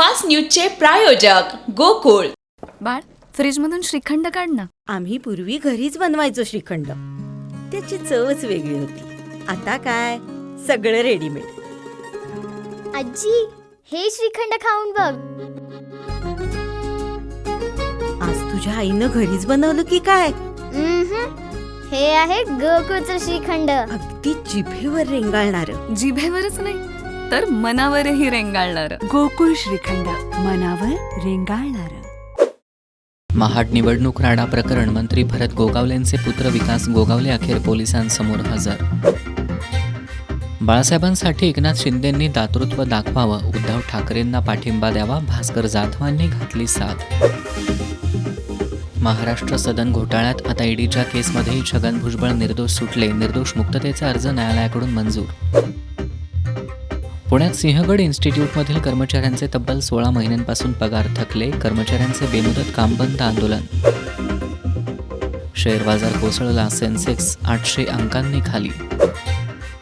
Superfast न्यूजचे प्रायोजक गोकुळ. बाळ, फ्रीजमधून श्रीखंड काढ ना. आम्ही पूर्वी घरीच बनवायचो श्रीखंड. त्याची चवच वेगळी होती. आता काय सगळं रेडीमेड. आजी, हे श्रीखंड खाऊन बघ. आज तुझ्या आईनं घरीच बनवलं की काय? हे आहे गोकुळचं श्रीखंड. अगदी जिभेवर रेंगाळणार. जिभेवरच नाही तर मनावरही रेंगाळणार. गोकुळ श्रीखंड, मनावर रेंगाळणार. महाड निवडणूक राडा प्रकरण मंत्री भरत गोगावलेंचे पुत्र विकास गोगावले अखेर पोलिसांसमोर हजर. बाळासाहेबांसाठी एकनाथ शिंदेंनी दातृत्व दाखवावं, उद्धव ठाकरेंना पाठिंबा द्यावा, भास्कर जाधवांनी घातली साथ. महाराष्ट्र सदन घोटाळ्यात आता ईडीच्या केसमध्येही छगन भुजबळ निर्दोष सुटले. निर्दोष मुक्ततेचा अर्ज न्यायालयाकडून मंजूर. पुण्यात सिंहगड इन्स्टिट्यूटमधील कर्मचाऱ्यांचे तब्बल 16 महिन्यांपासून पगार थकले. कर्मचाऱ्यांचे बेमुदत काम बंद आंदोलन. शेअर बाजार कोसळला. सेन्सेक्स 800 अंकांनी खाली.